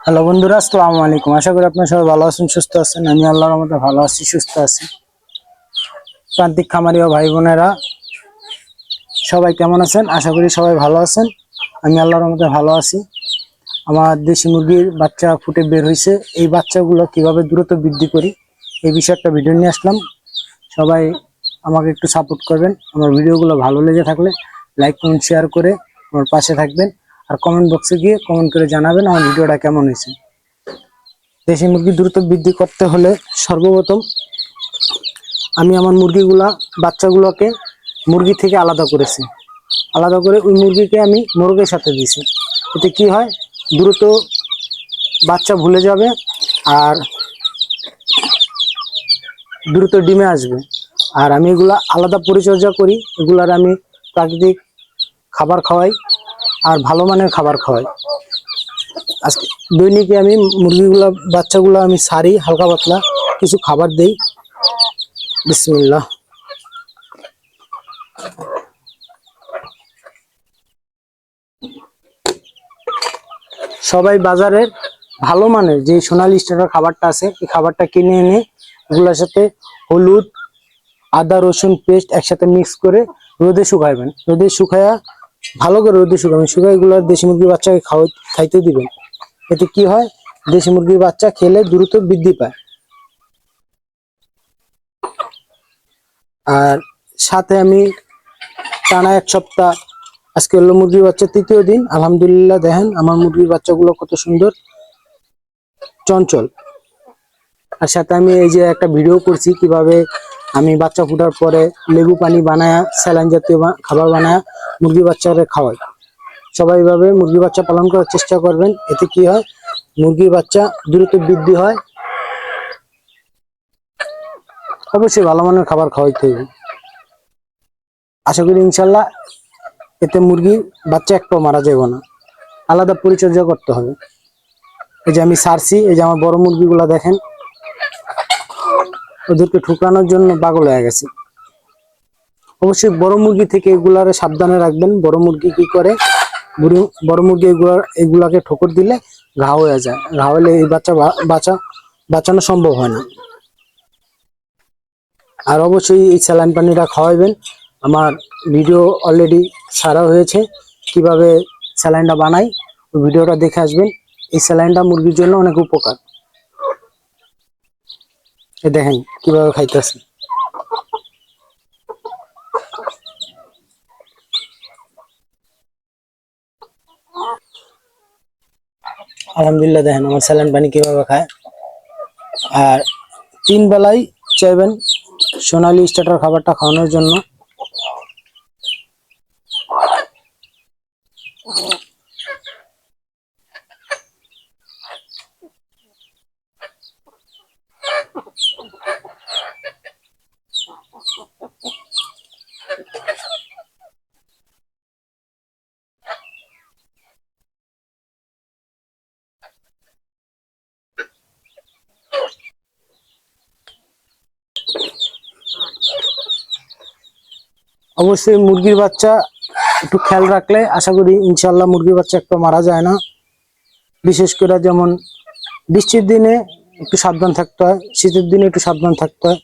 Hello বন্ধুরা, আসসালামু আলাইকুম। আশা করি আপনারা সবাই ভালো আছেন, সুস্থ আছেন। আমি আল্লাহর রহমতে ভালো আছি, সুস্থ আছি। প্রান্তিক খামারি ও ভাই বোনেরা সবাই কেমন আছেন? আশা করি সবাই ভালো আছেন। আমি আল্লাহর রহমতে ভালো আছি। আমার দেশি মুরগির বাচ্চা ফুটে বের হয়েছে। এই বাচ্চাগুলো কিভাবে দ্রুত বৃদ্ধি করি এই বিষয়ে একটা ভিডিও নিয়ে আসলাম। সবাই আমাকে একটু সাপোর্ট করবেন। আমার ভিডিওগুলো ভালো লেগে থাকলে লাইক কমেন্ট শেয়ার করে আমার পাশে থাকবেন। আর কমেন্ট বক্সে গিয়ে কমেন্ট করে জানাবেন আমার ভিডিওটা কেমন হয়েছে। দেশি মুরগি দ্রুত বৃদ্ধি করতে হলে সর্বপ্রথম আমি আমার বাচ্চাগুলোকে মুরগি থেকে আলাদা করেছি। আলাদা করে ওই মুরগিকে আমি মোরগের সাথে দিয়েছি। এতে কি হয়, দ্রুত বাচ্চা ভুলে যাবে আর দ্রুত ডিমে আসবে। আর আমি এগুলা আলাদা পরিচর্যা করি। এগুলার আমি প্রাকৃতিক খাবার খাওয়াই আর ভালো মানের খাবার খাওয়াই। আজকে দৈনিকে আমি বাচ্চাগুলো আমি সারি, হালকা পাতলা কিছু খাবার দেই। বিসমিল্লাহ। সবাই বাজারের ভালো মানের যে সোনালী স্টারের খাবারটা আছে, এই খাবারটা কিনে এনে এগুলোর সাথে হলুদ, আদা, রসুন পেস্ট একসাথে মিক্স করে রোদে শুকাইবেন। রোদে শুকায়া ভালো করে রোদে শুকাবেন। শুকাই এগুলো দেশি মুরগির বাচ্চাকে খাইতে দিবেন। এতে কি হয়, দেশি মুরগির বাচ্চা খেলে দ্রুত বৃদ্ধি পায়। আর সাথে আমি টানা 1 সপ্তাহ, আজকে হলো মুরগির বাচ্চা 3য় দিন। আলহামদুলিল্লাহ, দেখেন আমার মুরগির বাচ্চাগুলো কত সুন্দর চঞ্চল। আর সাথে আমি এই যে একটা ভিডিও করছি কিভাবে আমি বাচ্চা ফুটার পরে লেবু পানি বানায়া, স্যালাইন জাতীয় খাবার বানায়া মুরগি বাচ্চারে খাওয়াই। সবাই এইভাবে মুরগি বাচ্চা পালন করার চেষ্টা করবেন। এতে কি হয়, মুরগির বাচ্চা দ্রুত বৃদ্ধি হয়। অবশ্যই ভালো মানের খাবার খাওয়াইতে হবে। আশা করি ইনশাল্লাহ এতে মুরগির বাচ্চা একটাও মারা যাবে না। আলাদা পরিচর্যা করতে হবে। এই যে আমি সারছি, এই যে আমার বড় মুরগিগুলা দেখেন, ওদেরকে ঠুকরানোর জন্য পাগল হয়ে গেছে। অবশ্যই বড় মুরগি থেকে এগুলারে সাবধানে রাখবেন। বড় মুরগি কি করে, বড় মুরগি এগুলাকে ঠোকর দিলে ঘা হয়ে যায়। ঘা হলে এই বাঁচানো সম্ভব হয় না। আর অবশ্যই এই স্যালাইন পানিটা খাওয়াইবেন। আমার ভিডিও অলরেডি ছাড়া হয়েছে কিভাবে স্যালাইনটা বানাই, ওই ভিডিওটা দেখে আসবেন। এই স্যালাইনটা মুরগির জন্য অনেক উপকার। দেখেন কিভাবে খাইতেছে। আলহামদুলিল্লাহ, দেখেন আমার স্যালাইন পানি কিভাবে খায়। আর 3 বেলায় চাইবেন সোনালী স্টার্টার খাবারটা খাওয়ানোর জন্য। অবশ্যই মুরগির বাচ্চা একটু খেয়াল রাখলে আশা করি ইনশাল্লাহ মুরগির বাচ্চা একটা মারা যায় না। বিশেষ করে যেমন বৃষ্টির দিনে একটু সাবধান থাকতে হয়, শীতের দিনে একটু সাবধান থাকতে হয়।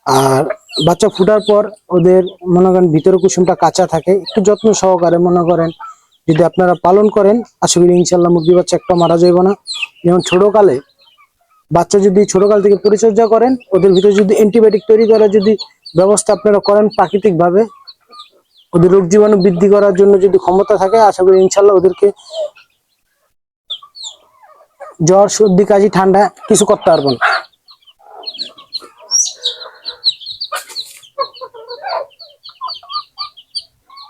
আর বাচ্চা ফুটার পর ওদের মনে করেন ভিতরে কুসুমটা কাঁচা থাকে, একটু যত্ন সহকারে মনে করেন যদি আপনারা পালন করেন, আশা করি ইনশাল্লাহ মুরগির বাচ্চা একটা মারা যাবে না। যেমন ছোটকাল থেকে পরিচর্যা করেন, ওদের ভিতরে যদি অ্যান্টিবায়োটিক তৈরি করার যদি ব্যবস্থা আপনারা করেন প্রাকৃতিক ভাবে, ওদের রোগ জীবাণু বৃদ্ধি করার জন্য যদি ক্ষমতা থাকে, আশা করি ইনশাল্লাহ ওদেরকে জ্বর, সর্দি, কাশি, ঠান্ডা কিছু করতে পারবো না।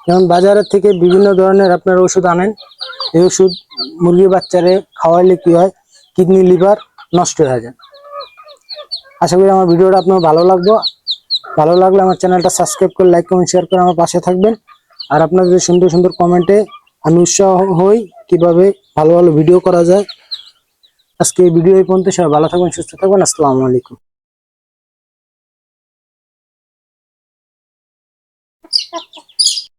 যেমন বাজারের থেকে বিভিন্ন ধরনের আপনারা ওষুধ আনেন, এই ওষুধ মুরগির বাচ্চারে খাওয়াইলে কি হয়, কিডনি, লিভার নষ্ট হয়ে যায়। আশা করি আমার ভিডিওটা আপনার ভালো লাগলে আমার চ্যানেলটা সাবস্ক্রাইব করে লাইক কমেন্ট শেয়ার করে আমার পাশে থাকবেন। আর আপনাদের সুন্দর সুন্দর কমেন্টে আমি উৎসাহ হই কিভাবে ভালো ভালো ভিডিও করা যায়। আজকে এই ভিডিও এই পর্যন্ত। সবাই ভালো থাকবেন, সুস্থ থাকবেন। আসসালামু আলাইকুম।